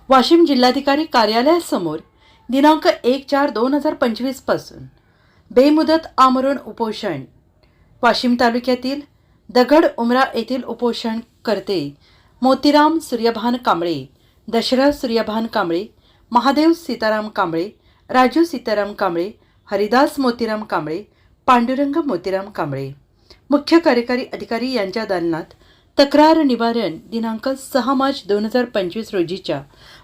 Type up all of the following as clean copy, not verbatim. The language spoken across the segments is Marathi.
वाशिम जिल्हाधिकारी कार्यालयासमोर दिनांक 1/4/2025 पासून बेमुदत आमरण उपोषण। वाशिम तालुक्यातील दगड उमरा येथील उपोषणकर्ते मोतीराम सूर्यभान कांबळे, दशरथ सूर्यभान कांबळे, महादेव सीताराम कांबळे, राजू सीताराम कांबळे, हरिदास मोतीराम कांबळे, पांडुरंग मोतीराम कांबळे मुख्य कार्यकारी अधिकारी यांच्या दालनात तक्रार निवारण दिनांक 6 मार्च 2025 रोजीच्या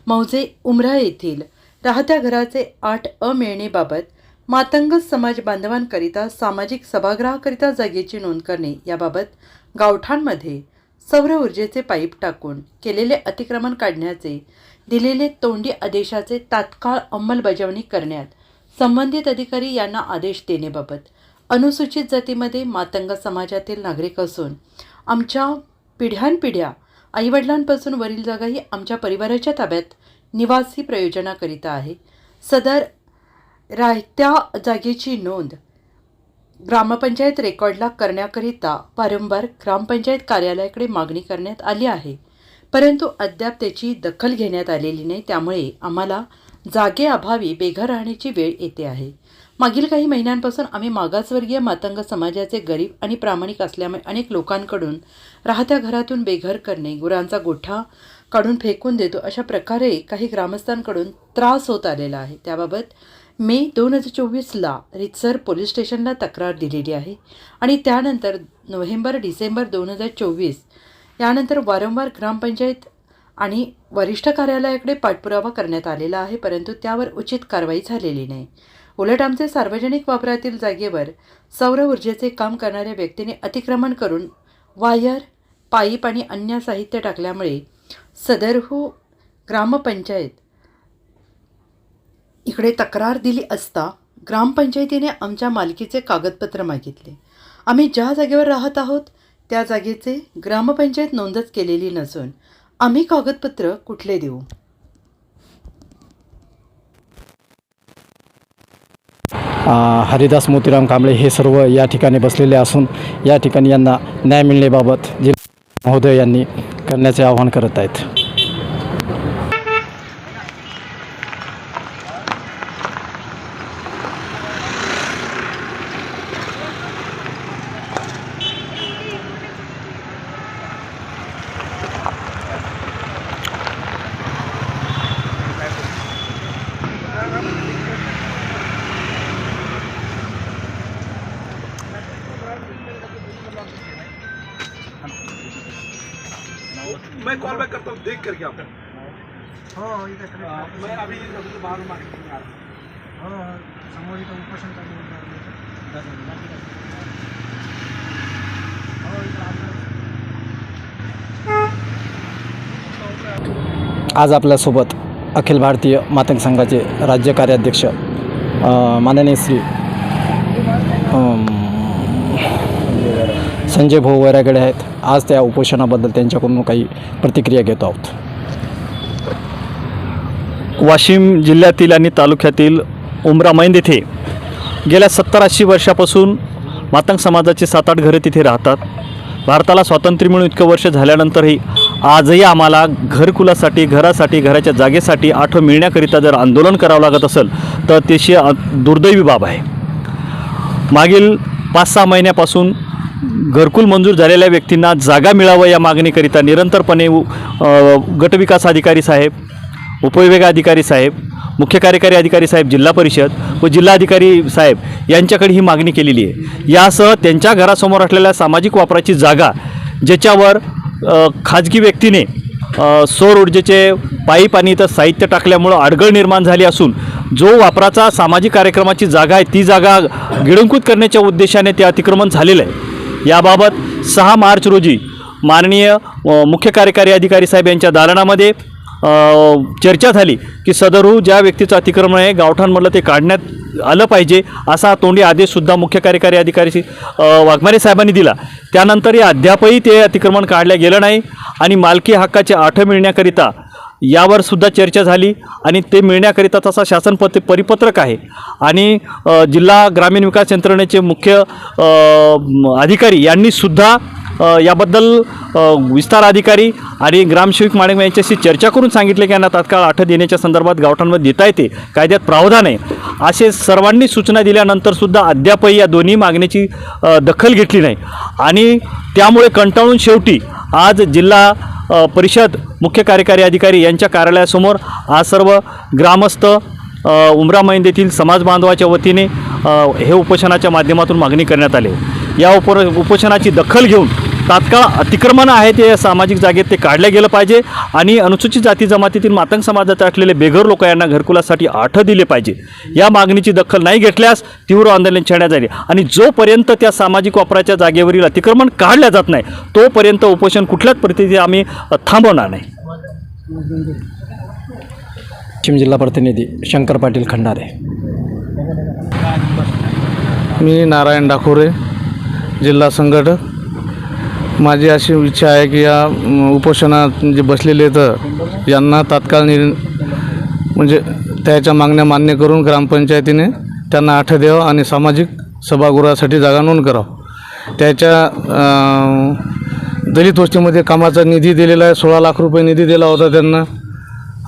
मौजे उमरा येथील राहत्या घराचे 8 मिळणेबाबत मातंग समाज बांधवांकरिता सामाजिक सभागृहाकरिता जागेची नोंद करणे याबाबत गावठाणमध्ये सौर ऊर्जेचे पाईप टाकून केलेले अतिक्रमण काढण्याचे दिलेले तोंडी आदेशाचे तात्काळ अंमलबजावणी करण्यात संबंधित अधिकारी यांना आदेश देण्याबाबत अनुसूचित जातीमध्ये मातंग समाजातील नागरिक असून आमच्या पिढ्यानपिढ्या आईवडिलांपासून वरील जागा ही आमच्या परिवाराच्या ताब्यात निवासी प्रयोजनाकरिता आहे। सदर राहत्या जागेची नोंद ग्रामपंचायत रेकॉर्डला करण्याकरिता वारंवार ग्रामपंचायत कार्यालयाकडे मागणी करण्यात आली आहे, परंतु अद्याप त्याची दखल घेण्यात आलेली नाही। त्यामुळे आम्हाला जागेअभावी बेघर राहण्याची वेळ येते आहे। मागील काही महिन्यांपासून आम्ही मागासवर्गीय मातंग समाजाचे गरीब आणि प्रामाणिक असल्यामुळे अनेक लोकांकडून राहत्या घरातून बेघर करणे, गुरांचा गोठा काढून फेकून देतो अशा प्रकारे काही ग्रामस्थांकडून त्रास होत आलेला आहे। त्याबाबत मे 2024ला रितसर पोलीस स्टेशनला तक्रार दिलेली आहे आणि त्यानंतर नोव्हेंबर-डिसेंबर 2024 यानंतर वारंवार ग्रामपंचायत आणि वरिष्ठ कार्यालयाकडे पाठपुरावा करण्यात आलेला आहे, परंतु त्यावर उचित कारवाई झालेली नाही। उलट आमचे सार्वजनिक वापरातील जागेवर सौर ऊर्जेचे काम करणाऱ्या व्यक्तीने अतिक्रमण करून वायर, पाईप आणि अन्य साहित्य टाकल्यामुळे सदरहू ग्रामपंचायत इकडे तक्रार दिली असता ग्रामपंचायतीने आमच्या मालकीचे कागदपत्र मागितले। आम्ही ज्या जागेवर राहत आहोत त्या जागेचे ग्रामपंचायत नोंदच केलेली नसून आम्ही कागदपत्र कुठले देऊ? हरिदास मोतीराम कांबळे हे सर्व या ठिकाणी बसलेले असून या ठिकाणी यांना न्याय मिळण्याबाबत जिल्हा महोदय यांनी करण्याचे आवाहन करत आहेत। मैं कॉल बैक करता हूँ देख करके आप। मैं अभी बाहर मार्केट आ रहा हूँ। सामूहिक उपोषण आज आपल्यासोबत अखिल भारतीय मातंग संघाचे राज्य कार्याध्यक्ष माननीय श्री संजय भाऊ वैरागडे आहेत। आज त्या उपोषणाबद्दल त्यांच्याकडून काही प्रतिक्रिया घेतो आहोत। वाशिम जिल्ह्यातील आणि तालुक्यातील उमरा मैंद येथे गेल्या 70-80 वर्षापासून मातंग समाजाचे 7-8 घरे तिथे राहतात। भारताला स्वातंत्र्य मिळून इतकं वर्ष झाल्यानंतरही आजही आम्हाला घरकुलासाठी, घरासाठी, घराच्या जागेसाठी आठवण मिळण्याकरिता जर आंदोलन करावं लागत असेल तर त्याची दुर्दैवी बाब आहे। मागील 5-6 महिन्यापासून घरकुल मंजूर झालेल्या व्यक्तींना जागा मिळावं या मागणीकरिता निरंतरपणे गटविकास अधिकारी साहेब, उपविभाग अधिकारी साहेब, मुख्य कार्यकारी अधिकारी साहेब, जिल्हा परिषद व जिल्हाधिकारी साहेब यांच्याकडे ही मागणी केलेली आहे। यासह त्यांच्या घरासमोर असलेल्या सामाजिक वापराची जागा ज्याच्यावर खाजगी व्यक्तीने सौर ऊर्जेचे पाईप आणि इतर साहित्य टाकल्यामुळं अडगळ निर्माण झाली असून जो वापराचा सामाजिक कार्यक्रमाची जागा आहे ती जागा गिळंकृत करण्याच्या उद्देशाने ते अतिक्रमण झालेलं आहे। याबाबत 6 मार्च रोजी माननीय मुख्य कार्यकारी अधिकारी साहेब यांच्या दालनामध्ये चर्चा झाली की सदरू ज्या व्यक्तीचं अतिक्रमण आहे गावठाणमधलं ते काढण्यात आलं पाहिजे असा तोंडी आदेशसुद्धा मुख्य कार्यकारी अधिकारी वाघमारे साहेबांनी दिला। त्यानंतरही अद्यापही ते अतिक्रमण काढलं गेलं नाही आणि मालकी हक्काचे आठवण मिळण्याकरिता यावर सुद्धा चर्चा झाली आणि ते मिळण्याकरिता तसा शासन परिपत्रक आहे आणि जिल्हा ग्रामीण विकास यंत्रणेचे मुख्य अधिकारी यांनी सुद्धा याबद्दल विस्तार अधिकारी आणि ग्रामसेवक मॅडम यांच्याशी चर्चा करून सांगितले की यांना तात्काळ आठ देण्याच्या संदर्भात गावठाणांमध्ये देता येते, कायद्यात प्रावधान आहे, असे सर्वांनी सूचना दिल्यानंतरसुद्धा अद्यापही या दोन्ही मागणीची दखल घेतली नाही आणि त्यामुळे कंटाळून शेवटी आज जिल्हा परिषद मुख्य कार्यकारी अधिकारी यांच्या कार्यालयासमोर आज सर्व ग्रामस्थ उमरा मैंद येथील समाज बांधवाच्या वतीने हे उपोषणाच्या माध्यमातून मागणी करण्यात आली। या उपोषणाची दखल घेऊन तात्काळ अतिक्रमण आहे ते सामाजिक जागेत ते काढलं गेलं पाहिजे आणि अनुसूचित जाती जमातीतील मातंग समाजाचे असलेले बेघर लोक यांना घरकुलासाठी 8 दिले पाहिजे। या मागणीची दखल नाही घेतल्यास तीव्र आंदोलन छेडण्यात जाईल आणि जोपर्यंत त्या सामाजिक वापराच्या जागेवरील अतिक्रमण काढल्या जात नाही तोपर्यंत उपोषण कुठल्याच परिस्थितीत आम्ही थांबवणार नाही। पश्चिम जिल्हा प्रतिनिधी शंकर पाटील खंडारे। मी नारायण डाकोरे, जिल्हा संघटक। माझी अशी इच्छा आहे की या उपोषणात जे बसलेले आहेत यांना तात्काळ म्हणजे त्याच्या मागण्या मान्य करून ग्रामपंचायतीने त्यांना 8 द्यावं आणि सामाजिक सभागृहासाठी जागा नोंद करावं। त्याच्या दलित वस्तीमध्ये कामाचा निधी दिलेला आहे, 16 लाख रुपये निधी दिला होता त्यांना।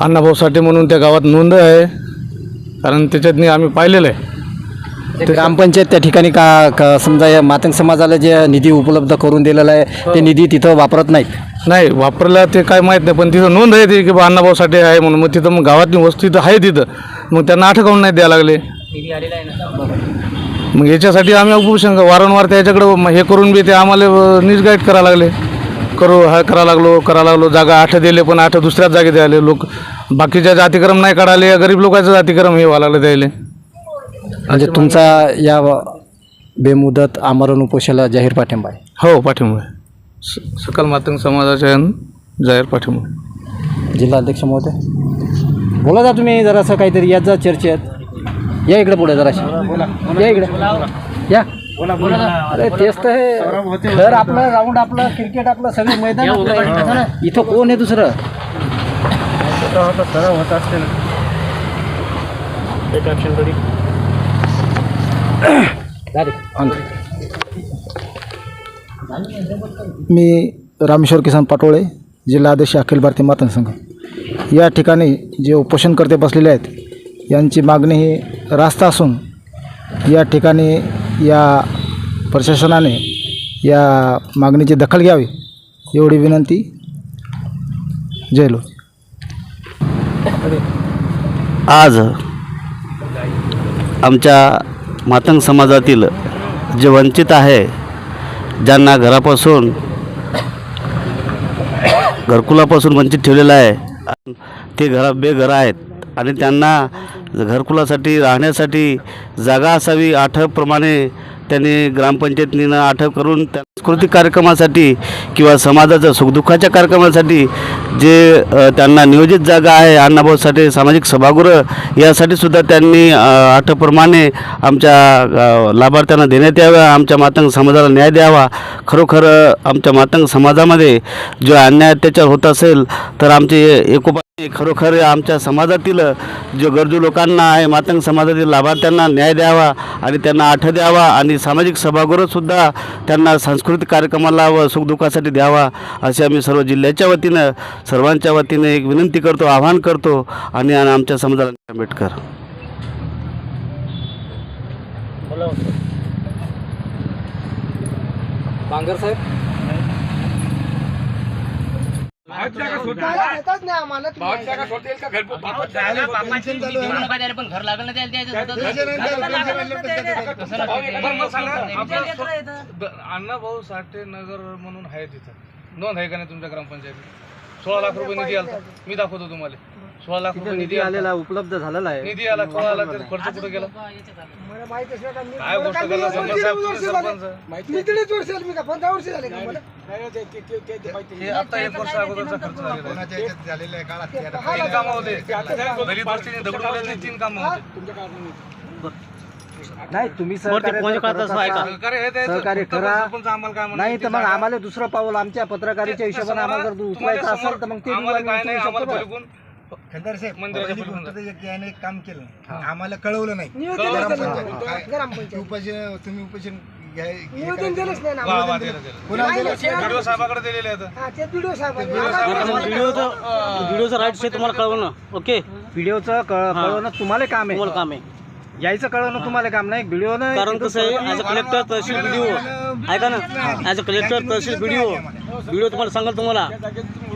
अण्णाभाऊ साठे म्हणून त्या गावात नोंद आहे, कारण त्याच्यातनी आम्ही पाहिलेलं आहे। ग्रामपंचायत त्या ठिकाणी का समजा या मातंग समाजाला जे निधी उपलब्ध करून दिलेला आहे ते निधी तिथं वापरत नाहीत। नाही वापरला ते काय माहीत नाही, पण तिथं नोंद आहे ती की बा अण्णाभाऊ साठे आहे म्हणून। मग तिथं मग गावातली वस्तू तिथं आहे तिथं, मग त्यांना 8 काऊन नाही द्यायला लागले। मग याच्यासाठी आम्ही उपोषण वारंवार त्याच्याकडं हे करून बी ते आम्हाला निर्गाईट करायला लागले, करा लागलो जागा 8 दिले, पण 8 दुसऱ्याच जागे द्यायले। लोक बाकीच्या जातीक्रम नाही काढाले, गरीब लोकांचं जातीक्रम हे व्हायला लागलं द्यायले। म्हणजे तुमचा या बेमुदत आमरण उपोषणाला जाहीर पाठिंबा आहे? हो, पाठिंबा आहे। सकल मातंग समाजाच्या जाहीर पाठिंबा। जिल्हाध्यक्ष महोदय बोला जा तुम्ही जरासं काहीतरी याचा चर्चेत या इकडे पुढे जराशी या इकडे या अरे तेच तर हे घर आपलं राऊंड आपलं क्रिकेट आपलं सगळं मैदान आपलं इथं कोण आहे दुसरं होत असते ना। मी रामेश्वर किसन पाटोळे, जिल्हाध्यक्ष अखिल भारतीय मातंग संघ। या ठिकाणी जे उपोषणकर्ते बसलेले आहेत यांची मागणी ही रास्त असून या ठिकाणी या प्रशासनाने या मागणीची दखल घ्यावी एवढी विनंती। जय लोक। आज आमच्या मातंग समाजातील जे वंचित आहे, ज्यांना घरापासून घरकुलापासून वंचित ठेवलेलं आहे, ते बेघर आहेत आणि त्यांना घरकुलासाठी राहण्यासाठी जागा असावी 8 प्रमाणे त्यांनी ग्रामपंचायतीनं 8 करून सांस्कृतिक कार्यक्रमासाठी किंवा समाजाच्या सुखदुःखाच्या कार्यक्रमासाठी जे त्यांना नियोजित जागा आहे अण्णाभाऊ साठे सामाजिक सभागृह यासाठी सुद्धा त्यांनी 8 प्रमाणे आमच्या लाभार्थ्यांना देण्यात यावं, आमच्या मातंग समाजाला न्याय द्यावा। खरोखर आमच्या मातंग समाजामध्ये जो अन्याय अत्याचार होत असेल तर आमचे एकोपा खरोखर आमच्या समाजातील जो गरजू लोकांना आहे मातंग समाजातील लाभार्थ्यांना न्याय द्यावा आणि त्यांना 8 द्यावा आणि सामाजिक सभागृहसुद्धा त्यांना सांस्कृतिक कार्यक्रमाला व सुखदुःखासाठी द्यावा असे आम्ही सर्व जिल्ह्याच्या वतीनं सर्वांच्या वतीनं एक विनंती करतो, आवाहन करतो आणि आमच्या समाजाला आंबेडकर। बांगर साहेब अण्णाभाऊ साठे नगर म्हणून आहे, तिथं नोंद आहे का नाही तुमच्या ग्रामपंचायतीत? 16 लाख रुपये निधी आला, मी दाखवतो तुम्हाला। 16 लाख रुपये निधी आलेला उपलब्ध झालेला आहे। निधी आला, कोण आला, तर खर्च कुठे गेला? काय गोष्ट करला सरपंच? हे आता 1 वर्ष अगोदरचा खर्च झालेला आहे। 3 कामं होते, दलित वस्तीने दगडूबाला 3 कामं होते। नाही तुम्ही सहकार्य करा नाही तर मग आम्हाला दुसरं पाऊल आमच्या पत्रकारितेच्या हिशोबाने आम्हाला जर उचलायचं असेल तर मग ते एक काम केलं, आम्हाला कळवलं नाही। तुम्ही उपोषण निवेदन दिलंच नाही ना. वा वा दिलं व्हिडिओ साहेबाकडे दिलेले आहेत हा, ते व्हिडिओ साहेब व्हिडिओचं राईट आहे तुम्हाला कळवणं. ओके, व्हिडिओचं कळवणं तुम्हाला काम आहे. काम आहे यायचं कळवणं तुम्हाला काम नाही. व्हिडिओनं कारण कसं आहे, as a collector tehsil video ऐका ना, as a collector tehsil video तुम्हाला सांगाल तुम्हाला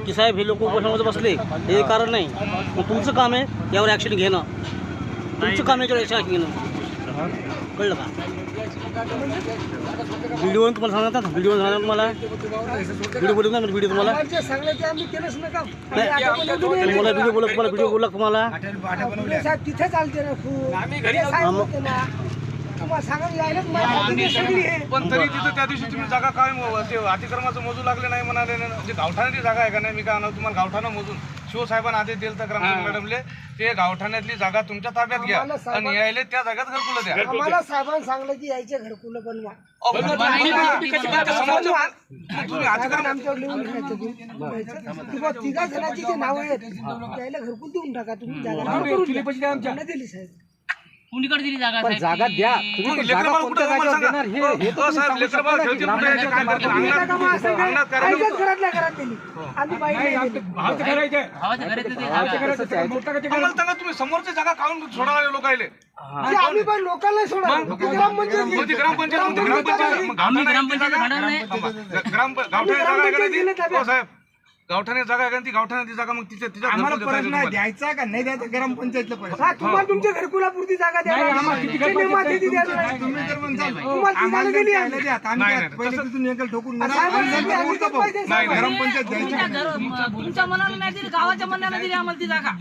की साहेब हे लोक उपोषणामध्ये बसले हे कारण नाही. मग तुमचं काम आहे यावर ॲक्शन घेणं. तुमचं काम आहे याच्यावर ॲक्शन घेणं. कळलं का? व्हिडिओ तुम्हाला सांगतात ना, व्हिडिओ सांगणार तुम्हाला व्हिडिओ बोलत नाही व्हिडिओ तुम्हाला जे सांगलं ते आम्ही केलंच नाही का. तुम्हाला व्हिडिओ बोला तुम्हाला व्हिडिओ बोला तुम्हाला पुढे साहेब तिथे चालते ना खूप. ते साहेब होते ना. तुम्हाला सांगायला यायलाच माहिती सगळी आहे. पण तरी तिथं त्या दिवशी तुम्ही जागा काय ते अतिक्रमाचं मोजू लागले नाही म्हणाले ना. म्हणजे गावठाणाची जागा आहे का नाही, मी काय म्हणतो तुम्हाला गावठाणं मोजून शिवसाहेबांना आदेश दिले तर ग्रामसेवक मॅडमले ते गावठाण्यातली जागा तुमच्या ताब्यात घ्या आणि यायले त्या जागेत घरकुलं द्या. आम्हाला साहेबांनी सांगलं की यायचे घरकुलं बनवा. तुम्ही अतिक्रम आमच्यावर लिहून घ्यायचं किंवा तिघा जणांची जे नावं आहेत त्याला घरकुल देऊन टाका तुम्ही. जागा दिली साहेब. कुणीकडे दिली जागा साहेब? जागा द्या तुम्ही. पण जागा कोणत्या जागेवर देणार हे हे तर साहेब लेकरं खेळतील कुठे यायचे काय करतील अंगणात आईच्याच घरातल्या घरात दिली. आम्ही बाहेर नाही दिली. भावाच्या घरात येते जागा. आम्हाला सांगा तुम्ही समोरची जागा काढून सोडा लोक आले. ते आम्ही पण लोकांना सोडा. ग्रामपंचायत ग्रामपंचायत आम्ही ग्रामपंचायत भांडणार नाही. गावठाणे जागा आहे का नाही? हो साहेब, गावठाणे जागा आहे का ती गावठाण्याची जागा मग तिच्या द्यायचा का नाही द्यायचा ग्रामपंचायतला पैसा. हा, तुम्हाला तुमच्या घरकुलापुरती जागा द्या. ते नियमात आहे ती द्यायला नाही. तुम्ही जर म्हणसाल तुम्हाला ती जागा दिली आहे. द्या, आता आम्ही काय पहिले तिथून एकल ठोकून देणार. साहेबांनी सांगितलं आम्ही तर पाहिजे. ग्रामपंचायत द्यायची. तुमच्या मनाला नाही दिली, गावाच्या मनाला दिली आम्हाला ती जागा.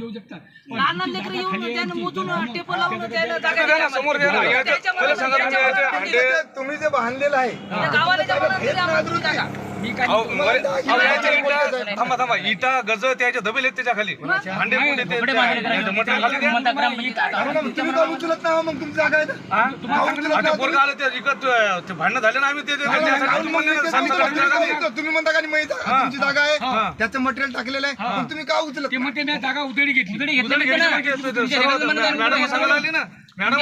लहान लहान लेकरं येऊन त्यानं मोजून टेप लावून त्याला जागा दिली आम्हाला. समोर त्याच्या मनाला दिली. तुम्ही जे बांधलेलं आहे त्या गावाला मनाला दिली आम्हाला ती जागा. थांबा थांबा, इटा गज त्याच्या दबेल आहेत त्याच्या खाली भांडे कुठे ते मटेरियल खाली द्या. तुम्ही का उचलत नाही मग तुमची जागा आहे. आता पोरगा आलं ते इकत ते भांडणं झाले ना आम्ही ते तुम्ही म्हणता का नाही तुमची जागा आहे त्याचं मटेरियल टाकलेलं आहे पण तुम्ही का उचलत जागा उतडी घेतली मॅडम सांगायला आली ना. मॅडम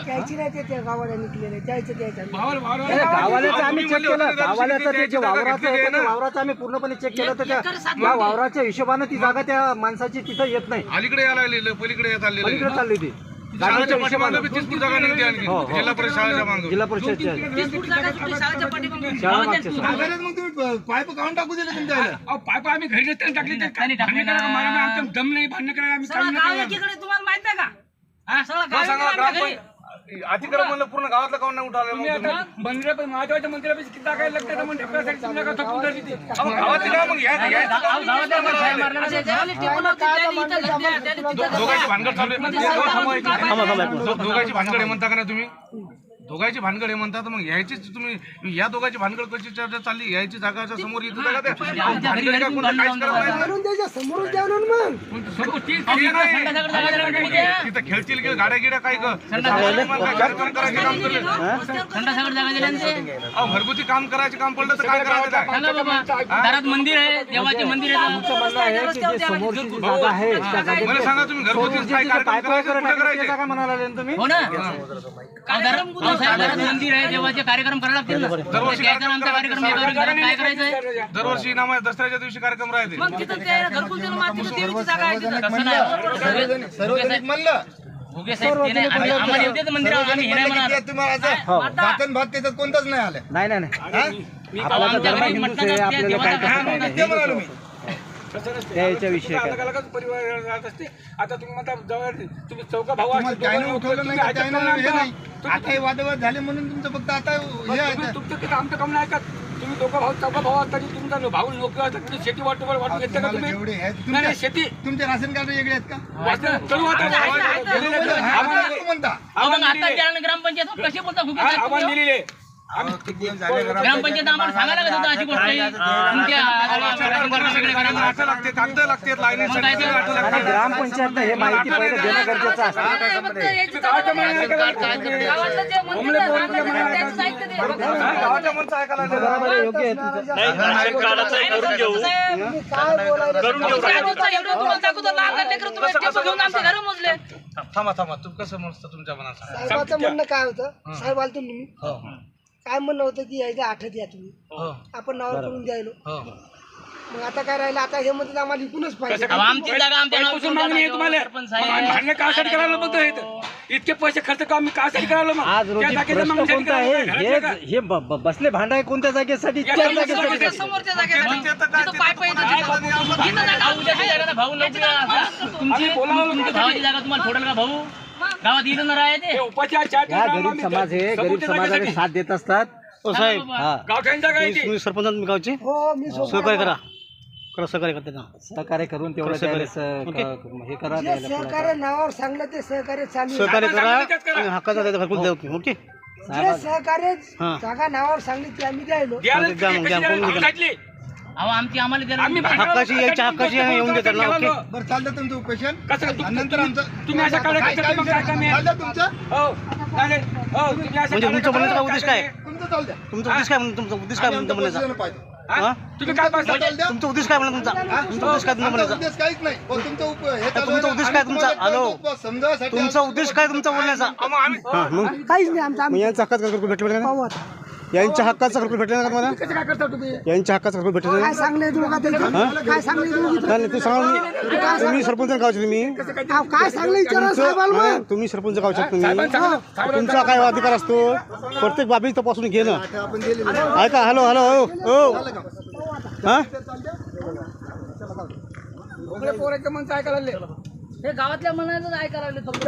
द्यायची नाही ते त्या गावाला निघलेले द्यायचं द्यायचं. गावाल्याचं आम्ही चेक केलं. गावाल्याचं ते जे वावराचं आहे ना, वावराचं आम्ही पूर्णपणे चेक केलं. तर त्या वावराच्या हिशोबानं ती जागा त्या माणसाची तिथं येत नाही. अलीकडे यायला लागलेलं पलीकडे येत आलेलं पलीकडे चालली ती शाळेच्या पाठीमागं बी 30 फूट जागा निघते आणखी जिल्हा परिषद शाळेच्या मागं. जिल्हा परिषदच्या शाळेच्या पाठीमागे शाळा मागच्या मग तुम्ही पाईप काढून टाकू दिले तुमच्या पाईप आम्ही घरी नसताना टाकले आमच्या दम नाही भांडण करायला आम्ही गाव एकीकडे तुम्हाला माहित आहे का? हा, सगळं गाव सांगा एकीकडे आमच्या घरी. अतिक्रम म्हणलं पूर्ण गावातलं काऊन नाही उठावलं महादेवाच्या मंदिरापाशी किती जागा लागतात म्हणून ढेकळासाठी तुम्ही नका थोपटून धरली ती. गावातली गाव मग दोघांची भानगड चालू आहे. दोघांची भानगड हे म्हणता का नाही तुम्ही? दोघांची भानगड हे म्हणतात मग यायचीच तुम्ही या दोघांची भानगड कशी चर्चा चालली. यायची जागाच्या समोर येत होता का त्या भानगडी काय कोणतं काहीच करत नाही. म्हणून त्याच्या समोरच द्या ना मग. तिथं खेळतील की गाड्या गिड्या काय कार्यक्रम करायचे काम करले. घरगुती काम करायचे काम पडलं तर काय करायचं काय? घरात मंदिर आहे, देवाचे मंदिर आहे. समोरची जी जागा आहे त्या जागेत मला सांगा तुम्ही घरगुती काय कार्यक्रम करायचे कुठे करायचे? जागा म्हणाला तुम्ही. हो ना, घरात मंदिर आहे, देवाचे कार्यक्रम करायला लागतील ना. दरवर्षी आमचा कार्यक्रम काय करायचंय? दरवर्षी नाम आहे दसऱ्याच्या दिवशी कार्यक्रम राहते. मग तिथं ते घरकुल दिलं मात्र तिथं देवीची जागा आहे तिथं. तसं नाही. सर्वजण म्हणलं भुगे साहेब ते नाही, आम्हाला येऊ देत मंदिरावर, आम्ही हे नाही म्हणणार. तुम्हाला असं जातन भात त्याच्यात कोणताच नाही आलं. नाही नाही नाही आपला तर धर्म हिंदूच आहे. आपल्याला काय तसं काय नाही. ते म्हणालो मी. त्याच्या विषयी काय आता तुम्ही म्हणता तुम्ही चौका भाऊ तुम्हाला काय नाही उठवलं नाही का काय नाही हे नाही. आता हे वादविवाद झाले म्हणून तुमचं फक्त आता हे आहे. तुमचं आमचं काम नाही का? तुम्ही दोघं भाऊ चौका भाऊ असता तुमचा भाऊ लोक असतात तुम्ही शेती वाटून घेतलं का तुम्ही? एवढे आहेत नाही, तुमच्या शेती तुमचे राशन कार्ड वेगळे आहेत का? चलू आता म्हणता आता ग्रामपंचायत कसे बोलता आव्हान दिलेले ग्रामपंचायत आम्हाला सांगायला लागत होतं अशी गोष्ट आहे. तुमच्या आठवं लागते, कागद लागते, लाईनी सगळं आठवं लागते. ग्रामपंचायत हे माहिती पहिले देणं गरजेचं असतं. गावातलं जे मंदिर आहे, त्यांचं साहित्य ते बघा. गावाच्या माणसं ऐकायला लागले. बरोबर आहे, योग्य आहे तुमचं. तुम्हाला दाखवतो लहान लहान लेकरं तुम्ही टेप घेऊन आमचे घरं मोजले. थांबा तू कसं म्हणतं तुमच्या मनात सांगा. साहेबाचं म्हणणं काय होतं, साहेब आलं तुम्ही काय म्हणणं होतं की यायचं आठवत या तुम्ही आपण नावावर करून द्यायलो. मग आता काय राहिलं, आता हे म्हणतात आम्हाला इकूनच पाहिजे. आमची जागा आमच्या नावावर मागणी आहे तुम्हाला. सरपंच साहेब. भांडणं कासाठी करायला बघतो हे तर. इतके पैसे खर्च करून मी कासाठी करायला मग आज रोजी त्या जागेचं प्रश्न मागणी कोणता आहे? करायला हे बसले भांडाय कोणत्या जागेसाठी? त्या जागेसाठी. त्या समोरच्या जागेसाठी तिथं पाय पाय इथं जागा उद्याची जागा ना भाऊ नोकरी तुमची भावाची जागा तुम्हाला फोडेल का भाऊ? गावात इथं न राहायचे. हे उपचार चार हा गरीब समाज आहे, गरीब समाजाने साथ देत असतात. हो साहेब, गावठाण जागा आहे ती. तुम्ही सरपंच गावचे हो मी सहकार्य करा, सहकार्य करते ना. सहकार्य करून तेवढं त्यावेळेस, हे करा जे द्यायला पुढं. सहकार्य नावावर सांगलं ते सहकार्य चालू आहे. सहकार्य करा आणि हक्काचा त्याचा घरकुल द्या तुम्ही. ओके, जे सहकार्य जागा नावावर सांगली ती आम्ही द्यायलो. द्यायला द्या मग, द्या, कशी कोण द्यायला? सांगितली. अहो आमची आम्हाला द्यायला आम्ही हक्काची यायच्या हक्काची येऊन देतात ना. ओके, बरं चालतं तुमचं उपोषण. कसं तुम्ही अशा काढा मग काय कमी आहे? हो चालेल. हो तुम्ही अशा म्हणजे तुमचं काढा- म्हणण्याचा उद्देश काय? तुमचं चालू द्या. तुमचा उद्देश काय म्हणून तुमचा उद्देश काय म्हणून म्हणण्याचा? हा? तुम्ही काय पाहिजे? तुमचा उद्देश काय म्हणून तुमचा उद्देश काय तुमचा म्हणण्याचा? उद्देश काहीच नाही. पण तुमचं हे चालू तुमचा आहे. उद्देश काय तुमचा? हॅलो, समजासाठी तुमचा उद्देश काय तुमचा बोलण्याचा? काहीच नाही आमचं आम्ही यांच्या हक्काचा घरकुल भेटलं पाहू आता. यांच्या हक्काचा घरकुल भेटलं का मला? कसं काय करता तुम्ही? यांच्या हक्काचा घरकुल भेटलं काय सांगले तुम्ही काय सांगले तुम्ही तू सांगा. तुम्ही सरपंच गावचे तुम्ही काय सांगले विचारा साहेबाला मग. नाही, तुम्ही सरपंच गावचे तुम्ही. तुमचा काय अधिकार असतो प्रत्येक बाबी तपासून घेणं. ऐका, हॅलो हॅलो हो हा, पोराच्या माणसं ऐकायला लागले. हे गावातल्या मनाचं ऐकायला लागले फक्त.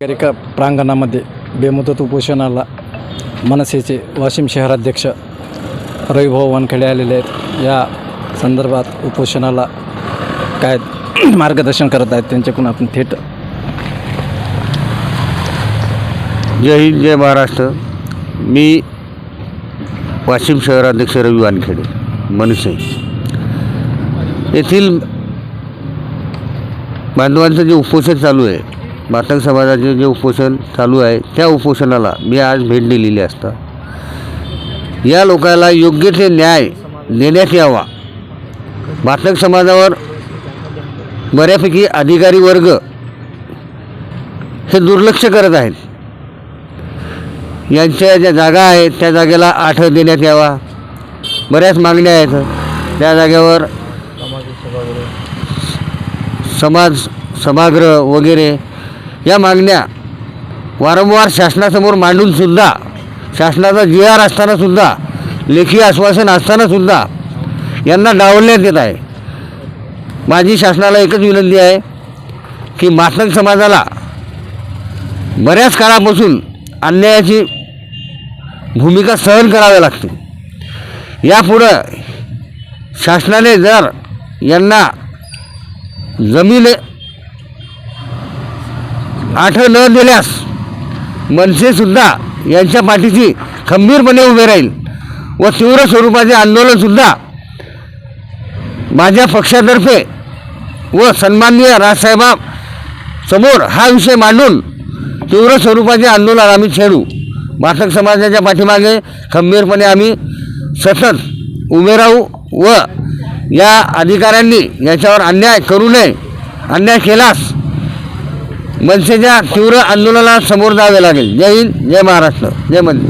एका प्रांगणामध्ये बेमुदत उपोषणाला मनसेचे वाशिम शहराध्यक्ष रविभाऊ वानखेडे आलेले आहेत. या संदर्भात उपोषणाला काय मार्गदर्शन करत आहेत त्यांच्याकडून आपण थेट. जय हिंद, जय महाराष्ट्र. मी वाशिम शहराध्यक्ष रवी वानखेडे मनसे येथील बांधवांचं जे उपोषण चालू आहे, मातंग समाजाचे जे उपोषण चालू आहे, त्या उपोषणाला मी आज भेट दिलेली असता या लोकांना योग्य ते न्याय देण्यात यावा. मातंग समाजावर बऱ्यापैकी अधिकारी वर्ग हे दुर्लक्ष करत आहेत. यांच्या ज्या जागा आहेत त्या जागेला 8 देण्यात यावा. बऱ्याच मागण्या आहेत. त्या जागेवर सभागृह वगैरे या मागण्या वारंवार शासनासमोर मांडूनसुद्धा, शासनाचा GR असतानासुद्धा, लेखी आश्वासन असतानासुद्धा यांना डावलण्यात येत आहे. माझी शासनाला एकच विनंती आहे की मातंग समाजाला बऱ्याच काळापासून अन्यायाची भूमिका सहन करावी लागते. यापुढं शासनाने जर यांना जमीन 8 न दिल्यास मनसेसुद्धा यांच्या पाठीशी खंबीरपणे उभे राहील व तीव्र स्वरूपाचे आंदोलनसुद्धा माझ्या पक्षातर्फे व सन्माननीय राजसाहेबांसमोर हा विषय मांडून तीव्र स्वरूपाचे आंदोलन आम्ही छेडू. मातंग समाजाच्या पाठीमागे खंबीरपणे आम्ही सतत उभे राहू व या अधिकाऱ्यांनी याच्यावर अन्याय करू नये. अन्याय केल्यास मनसेच्या तीव्र आंदोलनाला समोर जावे लागेल. जय हिंद, जय महाराष्ट्र, जय मनसे.